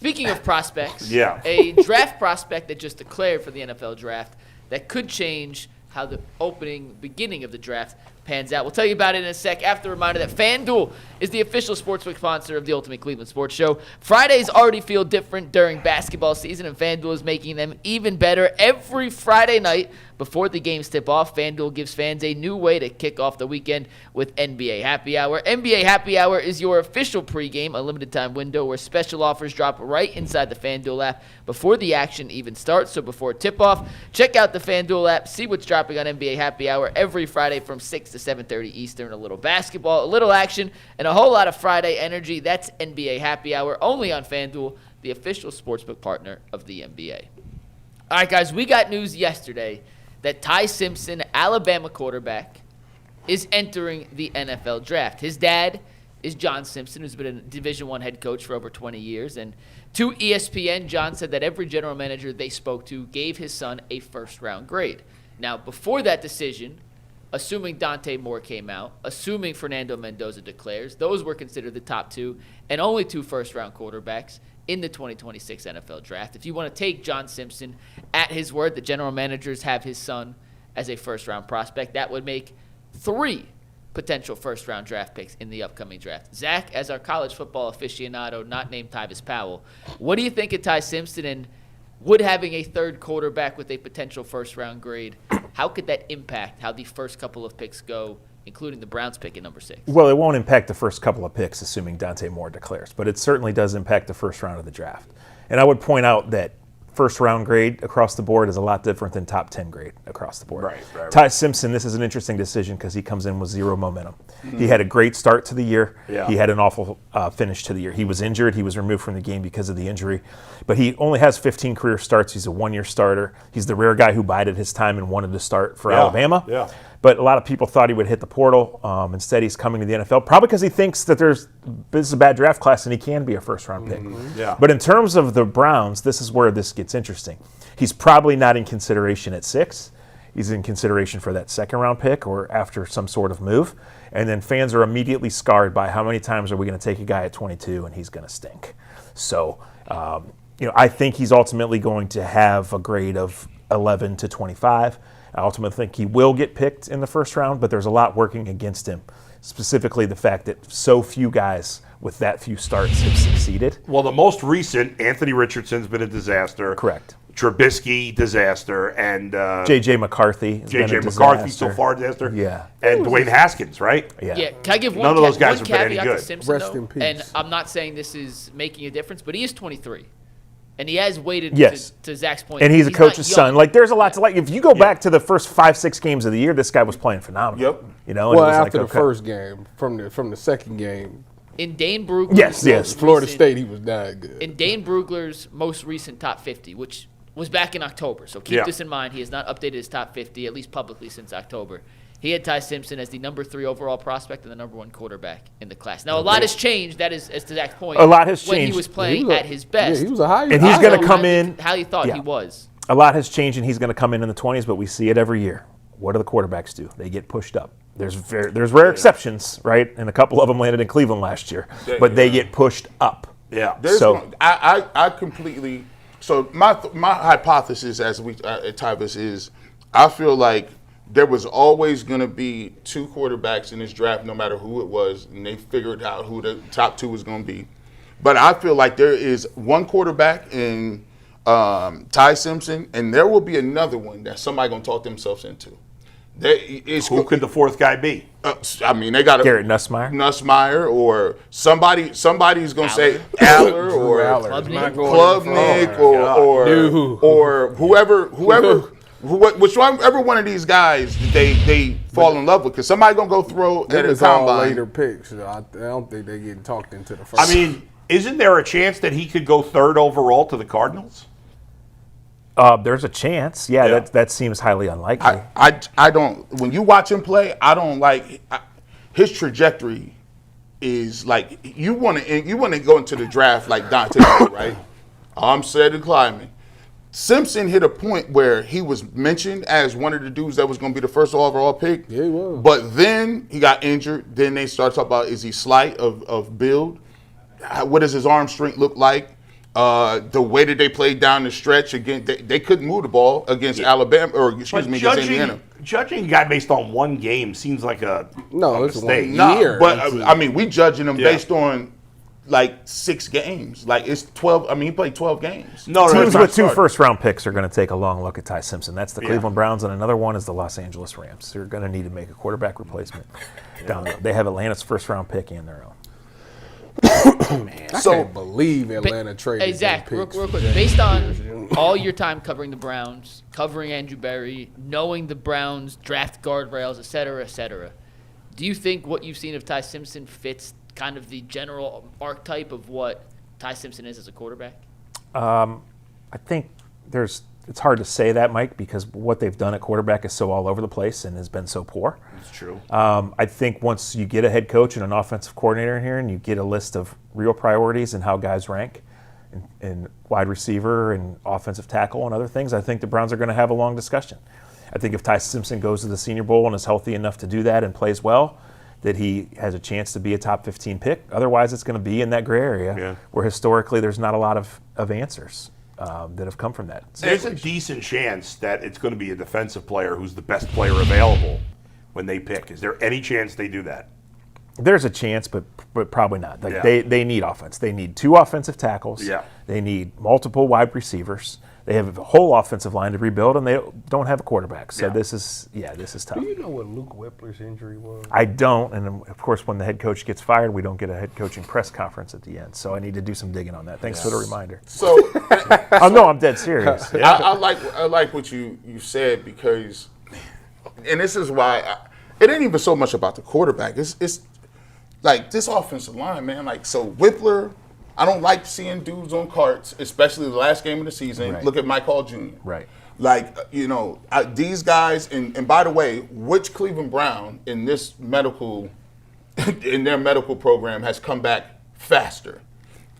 Speaking of prospects, Yeah. a draft prospect that just declared for the NFL draft that could change how the beginning of the draft pans out. We'll tell you about it in a sec after a reminder that FanDuel is the official sportsbook sponsor of the Ultimate Cleveland Sports Show. Fridays already feel different during basketball season, and FanDuel is making them even better every Friday night before the games tip off. FanDuel gives fans a new way to kick off the weekend with NBA Happy Hour. NBA Happy Hour is your official pregame, a limited-time window where special offers drop right inside the FanDuel app before the action even starts. So before tip-off, check out the FanDuel app, see what's dropping on NBA Happy Hour every Friday from 6 to 7:30 Eastern. A little basketball, a little action, and a whole lot of Friday energy. That's NBA Happy Hour, only on FanDuel, the official sportsbook partner of the NBA. All right, guys, we got news yesterday that Ty Simpson, Alabama quarterback, is entering the NFL draft. His dad is John Simpson, who's been a Division I head coach for over 20 years. And to ESPN, John said that every general manager they spoke to gave his son a first-round grade. Now, before that decision, assuming Dante Moore came out, assuming Fernando Mendoza declares, those were considered the top two and only two first-round quarterbacks in the 2026 NFL draft. If you want to take John Simpson at his word, the general managers have his son as a first-round prospect. That would make 3 potential first-round draft picks in the upcoming draft. Zach, as our college football aficionado, not named Tyvis Powell, what do you think of Ty Simpson, and would having a third quarterback with a potential first-round grade, how could that impact how the first couple of picks go, including the Browns pick at number 6? Well, it won't impact the first couple of picks, assuming Dante Moore declares, but it certainly does impact the first round of the draft. And I would point out that first-round grade across the board is a lot different than top 10 grade across the board. Right. Ty Simpson, this is an interesting decision because he comes in with zero momentum. Mm-hmm. He had a great start to the year. Yeah. He had an awful finish to the year. He was injured. He was removed from the game because of the injury. But he only has 15 career starts. He's a one-year starter. He's the rare guy who bided his time and wanted to start for Alabama. Yeah. But a lot of people thought he would hit the portal. Instead, he's coming to the NFL, probably because he thinks that this is a bad draft class and he can be a first-round pick. Mm-hmm. Yeah. But in terms of the Browns, this is where this gets interesting. He's probably not in consideration at 6. He's in consideration for that second-round pick or after some sort of move. And then fans are immediately scarred by how many times are we going to take a guy at 22 and he's going to stink. So, I think he's ultimately going to have a grade of 11 to 25. I ultimately think he will get picked in the first round, but there's a lot working against him, specifically the fact that so few guys with that few starts have succeeded. Well, the most recent, Anthony Richardson's been a disaster. Correct. Trubisky, disaster, and J.J. McCarthy has been a McCarthy disaster. so far, disaster. Yeah. And Dwayne Haskins, right? Yeah. Can I give one, None of those guys one have been any caveat good. to Simpson, Rest though? in peace. And I'm not saying this is making a difference, but he is 23. And he has waited, Yes. to Zach's point. And he's a not coach's young. son. Like, there's a lot to like. If you go back to the first 5-6 games of the year, this guy was playing phenomenal. Yep. And it Well, was after like, the first game, from the second game, In Dane Brugler's Yes. Florida State, he was not good. In Dane Brugler's most recent top 50, which was back in October, so keep this in mind. He has not updated his top 50, at least publicly, since October. He had Ty Simpson as the number 3 overall prospect and the number 1 quarterback in the class. Now, a lot has changed. That is, as to Zach's point, A lot has when changed. he was playing at his best. Yeah, he was a high. And he's going to come in. How you thought Yeah. he was. A lot has changed, and he's going to come in the 20s, but we see it every year. What do the quarterbacks do? They get pushed up. There's rare exceptions, right? And a couple of them landed in Cleveland last year, but they get pushed up. Yeah. I completely. So my hypothesis as at Tyvis is, I feel like there was always going to be 2 quarterbacks in this draft, no matter who it was, and they figured out who the top 2 was going to be. But I feel like there is 1 quarterback in Ty Simpson, and there will be another one that somebody going to talk themselves into. Who could the 4th guy be? They got Garrett Nussmeier, or somebody's going to say Aller or Klubnik or whichever one of these guys they fall in love with, because somebody's going to go throw at a all combine. later picks. So I don't think they're getting talked into the first. I mean, isn't there a chance that he could go 3rd overall to the Cardinals? There's a chance. Yeah. That seems highly unlikely. I don't. When you watch him play, I don't like his trajectory. Is like you want to go into the draft like Dante, right? I'm set and climbing. Simpson hit a point where he was mentioned as one of the dudes that was going to be the 1st overall pick. Yeah, he was. But then he got injured. Then they started talking about, is he slight of build? What does his arm strength look like? The way that they played down the stretch again, they couldn't move the ball against Alabama, or excuse me, against Indiana. Judging a guy based on one game seems like a mistake. Year. But I mean, we judging him based on like 6 games. Like it's 12. I mean, he played 12 games. Teams with 2 first-round picks are going to take a long look at Ty Simpson. That's the Cleveland Browns, and another one is the Los Angeles Rams. They're going to need to make a quarterback replacement down there. They have Atlanta's first-round pick and their own. I can't believe Atlanta traded. Hey, Zach, real quick. Based on all your time covering the Browns, covering Andrew Berry, knowing the Browns draft guardrails, et cetera, do you think what you've seen of Ty Simpson fits kind of the general archetype of what Ty Simpson is as a quarterback? I think it's hard to say that, Mike, because what they've done at quarterback is so all over the place and has been so poor. It's true. I think once you get a head coach and an offensive coordinator in here and you get a list of real priorities and how guys rank in wide receiver and offensive tackle and other things, I think the Browns are going to have a long discussion. I think if Ty Simpson goes to the Senior Bowl and is healthy enough to do that and plays well, that he has a chance to be a top 15 pick. Otherwise, it's going to be in that gray area where historically there's not a lot of answers that have come from that. There's a decent chance that it's going to be a defensive player who's the best player available when they pick. Is there any chance they do that? There's a chance, but probably not. They need offense. They need 2 offensive tackles. Yeah. They need multiple wide receivers. They have a whole offensive line to rebuild, and they don't have a quarterback. So this is tough. Do you know what Luke Whippler's injury was? I don't, and of course, when the head coach gets fired, we don't get a head coaching press conference at the end. So I need to do some digging on that. Thanks for the reminder. So, no, I'm dead serious. I like what you said, because, and this is why it ain't even so much about the quarterback. It's like this offensive line, man. Like, so Whippler, I don't like seeing dudes on carts, especially the last game of the season. Right. Look at Mike Hall Jr. Right. Like, these guys, and by the way, which Cleveland Brown in their medical program has come back faster?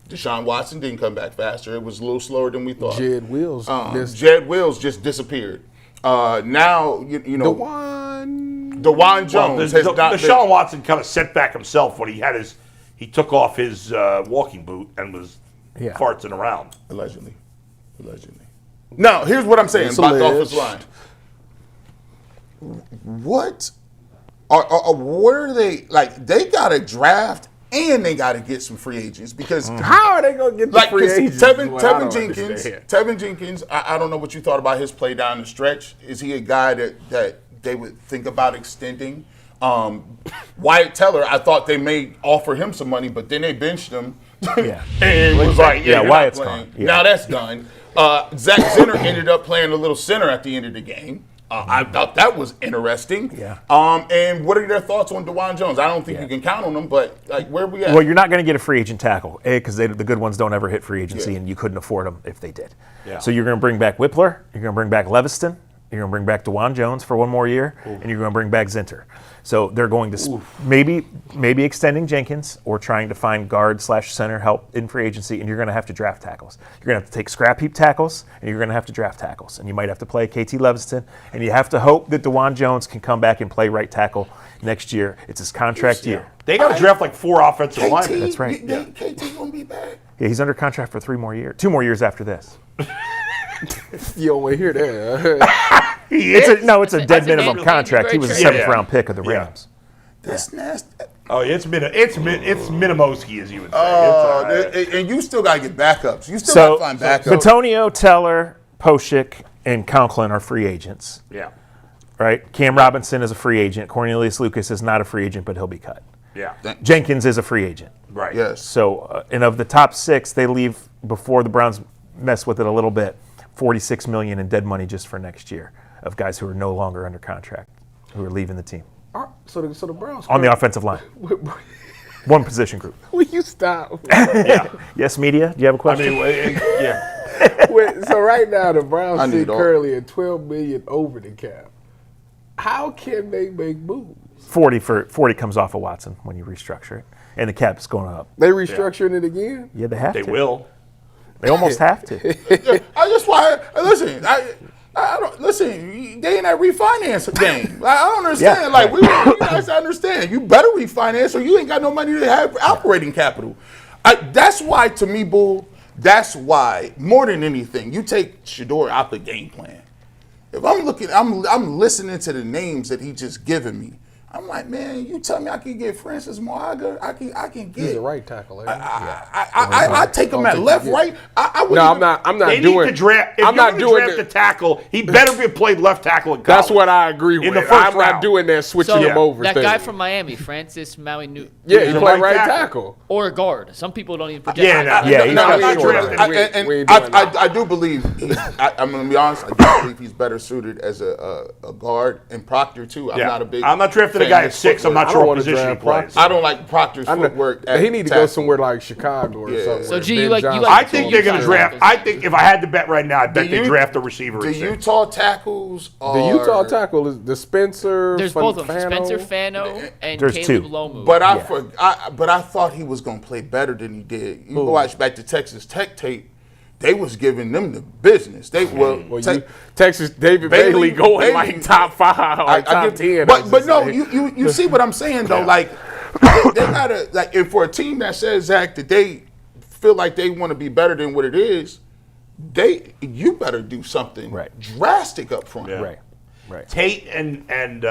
Deshaun Watson didn't come back faster. It was a little slower than we thought. Jed Wills. Jed Wills just disappeared. Now, DeJuan Jones has not been. Deshaun Watson kind of set back himself when he took off his walking boot and was farting around. Allegedly. Now, here's what I'm saying about the offensive line. What where are they? Like, they got to draft and they got to get some free agents, because how are they going to get the free agents? Tevin Jenkins, I don't know what you thought about his play down the stretch. Is he a guy that they would think about extending? Wyatt Teller, I thought they may offer him some money, but then they benched him. And was like, Wyatt's gone. Now that's done. Zach Zenner ended up playing a little center at the end of the game. I thought that was interesting. Yeah. And what are your thoughts on DeJuan Jones? I don't think you can count on him, but like, where are we at? Well, you're not going to get a free agent tackle, because the good ones don't ever hit free agency, and you couldn't afford them if they did. Yeah. So you're going to bring back Whippler, you're going to bring back Leviston, you're going to bring back DeJuan Jones for one more year, and you're going to bring back Zinter. So they're going to maybe extending Jenkins or trying to find guard/center help in free agency, and you're going to have to draft tackles. You're going to have to take scrap heap tackles, and you're going to have to draft tackles. And you might have to play KT Leviston, and you have to hope that DeJuan Jones can come back and play right tackle next year. It's his contract year. They got to draft like 4 offensive linemen. That's right. KT gonna be back. Yeah, he's under contract for 3 more years. 2 more years after this. You don't want to hear that. It's a dead minimum contract. He was a 7th-round pick of the Rams. That's nasty. Oh, it's Minimowski, as you would say. And you still got to get backups. You still got to find backups. Batonio, Teller, Poshik, and Conklin are free agents. Yeah. Right? Cam Robinson is a free agent. Cornelius Lucas is not a free agent, but he'll be cut. Yeah. Jenkins is a free agent. Right. Yes. So, and of the top 6, they leave, before the Browns mess with it a little bit, $46 million in dead money just for next year of guys who are no longer under contract, who are leaving the team. So the Browns on the offensive line. One position group. Will you stop? Yes, media. Do you have a question? So right now the Browns sit currently at $12 million over the cap. How can they make moves? 40 comes off of Watson when you restructure it, and the cap's going up. They restructuring it again? Yeah, they have to. They will. They almost have to. I just want listen. I don't listen. They in that refinance game. I don't understand. Like, you guys understand. You better refinance, or you ain't got no money to have operating capital. That's why, to me, Bull, That's why, more than anything, you take Shedeur out the game plan. If I'm looking, I'm listening to the names that he just given me. I'm like, man, you tell me I can get Francis Moaga, I can get. He's a right tackle. I take him at left, right. I'm not They doing. need to draft. If I'm you're not going to doing draft a tackle, he better be played left tackle in college. That's what I agree with. In the first I'm round. not doing that switching So him over that thing. guy from Miami, Francis Maui New. Yeah, he a played right right tackle. Or a guard. Some people don't even project. he's I'm got not short drafting. arms. We ain't doing that. I do believe. I'm going to be honest. I do believe he's better suited as a guard, and Proctor too. I'm not a big. I'm not drafting a fan guy of at 6. I'm footwork. not I sure don't what wanna position he draft plays. Proctor. I don't like Proctor's footwork. He need to go somewhere like Chicago or Yeah. something. So, G, you like- I think they're going to draft. I think if I had to bet right now, I'd bet they draft a receiver. The at 6. Utah tackles are. The Utah tackle is the Spencer. There's both of them, Fano. Spencer Fano and There's Caleb two. Lomu. But I thought he was going to play better than he did. You watch back to Texas Tech tape. They was giving them the business. They Texas David Bailey going like top 5 or top 10. But no, you see what I'm saying though. Like they gotta like, and for a team that says, Zach, that they feel like they want to be better than what it is, you better do something drastic up front. Yeah. Right. Tate and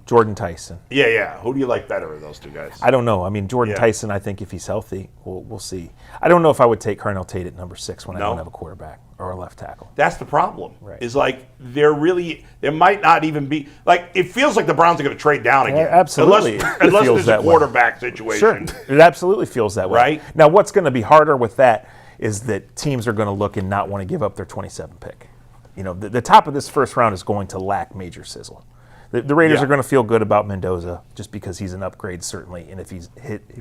Jordan Tyson. yeah. Who do you like better of those two guys? I don't know. I mean, Jordan Yeah. Tyson, I think if he's healthy, we'll see. I don't know if I would take Carnell Tate at number 6 when I No. don't have a quarterback or a left tackle. That's the problem. Right. Is like there might not even be like it feels like the Browns are going to trade down again. Absolutely. Unless It feels there's a that way. quarterback situation. Sure, it absolutely feels that way. Right. Now, what's going to be harder with that is that teams are going to look and not want to give up their 27 pick. You know, the top of this first round is going to lack major sizzle. The Raiders are going to feel good about Mendoza just because he's an upgrade, certainly. And if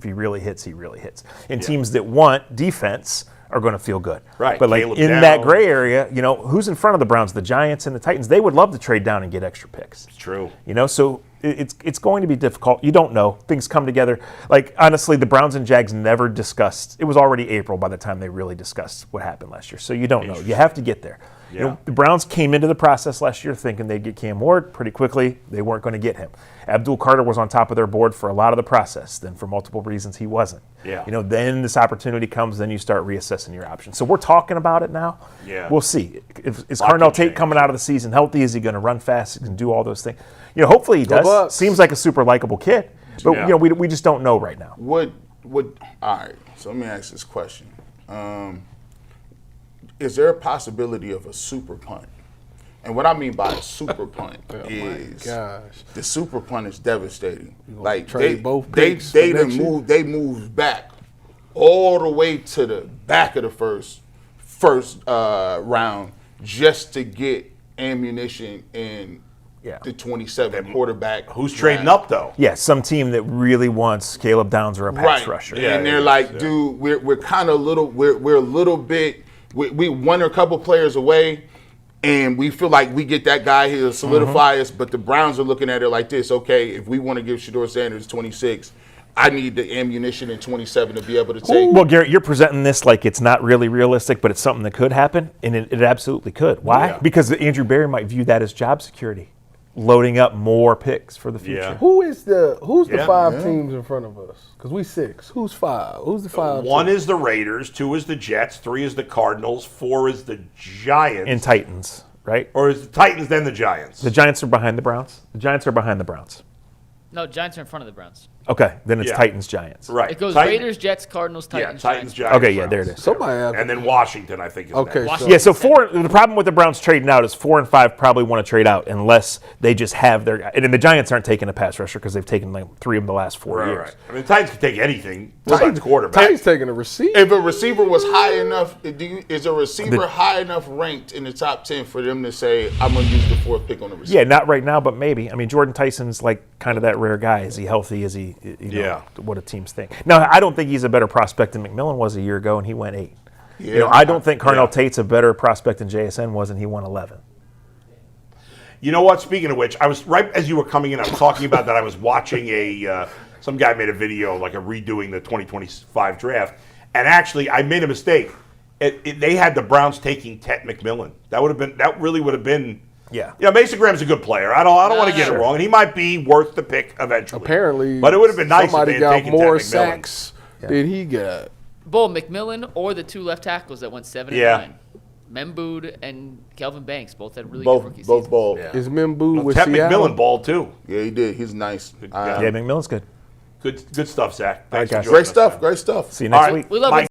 he really hits, he really hits. And teams that want defense are going to feel good. Right. But like Caleb in down. that gray area, you know, who's in front of the Browns? The Giants and the Titans. They would love to trade down and get extra picks. It's true. You know, so it's going to be difficult. You don't know. Things come together. Like, honestly, the Browns and Jags never discussed. It was already April by the time they really discussed what happened last year. So you don't know. You have to get there. Yeah. You know, the Browns came into the process last year thinking they'd get Cam Ward pretty quickly. They weren't going to get him. Abdul Carter was on top of their board for a lot of the process. Then for multiple reasons, he wasn't. Yeah. You know, then this opportunity comes, then you start reassessing your options. So we're talking about it now. Yeah. We'll see. Is Lot can Carnell Tate change. coming out of the season healthy? Is he going to run fast? He can do all those things. You know, hopefully he does. Bucks. Seems like a super likable kid. But, Yeah. you know, we just don't know right now. All right, so let me ask this question. Is there a possibility of a super punt? And what I mean by a super punt is the super punt is devastating. Like trade both they picks for next year? they moved back all the way to the back of the first round just to get ammunition in the 27 quarterback. Who's trading up though? Yeah, some team that really wants Caleb Downs or a pass rusher. And they're like, dude, we're kind of we're a little bit, we won a couple players away, and we feel like we get that guy here to solidify us, but the Browns are looking at it like this, okay, if we want to give Shedeur Sanders 26, I need the ammunition in 27 to be able to take. Well, Garrett, you're presenting this like it's not really realistic, but it's something that could happen, and it absolutely could. Why? Yeah. Because Andrew Berry might view that as job security, loading up more picks for the future. Yeah. Who's the Yeah. 5 teams in front of us? Because we 6. Who's 5? Who's the 5? 1 is the Raiders, 2 is the Jets, 3 is the Cardinals, 4 is the Giants. And Titans, right? Or is the Titans then the Giants? The Giants are behind the Browns. The Giants are behind the Browns. No, Giants are in front of the Browns. Okay, then it's Yeah. Titans, Giants. Right. It goes Titan- Raiders, Jets, Cardinals, Titans, Titans, Giants. Giants. Okay, yeah, there it Browns. is. Somebody have And then Washington, I think, is Okay, next. so Yeah, so the problem with the Browns trading out is 4 and 5 probably want to trade out unless they just have their – and then the Giants aren't taking a pass rusher because they've taken like 3 of the last 4 Right, years. right. I mean, the Titans can take anything besides quarterback. Titans taking a receiver. If a receiver was high enough, is a receiver high enough ranked in the top 10 for them to say, I'm going to use the 4th pick on the receiver? Yeah, not right now, but maybe. I mean, Jordan Tyson's like kind of that rare guy. Is he healthy? Is he, Yeah. what do teams think? Now, I don't think he's a better prospect than McMillan was a year ago, and he went 8. Yeah. I don't think Carnell Yeah. Tate's a better prospect than JSN was, and he won 11. You know what? Speaking of which, I was right as you were coming in. I was talking about that. I was watching some guy made a video like a redoing the 2025 draft, and actually I made a mistake. They had the Browns taking Tet McMillan. That really would have been. Yeah. You know, Mason Graham's a good player. I don't want to get it wrong, and he might be worth the pick eventually. Apparently, but it would have been nice if somebody they had got taken more Tet McMillan. sacks than he got. Bull McMillan or the two left tackles that went 7 Yeah. and 9. Membood and Kelvin Banks both had really Both good rookie both seasons. ball. Yeah. Is Membu with Ted Seattle? McMillan balled too. Yeah, he did. He's nice. Yeah. Yeah, McMillan's good. Good stuff, Zach. All right, Thanks for guys. joining Great us, stuff. man. Great stuff. See you All next right, week. We love Mike.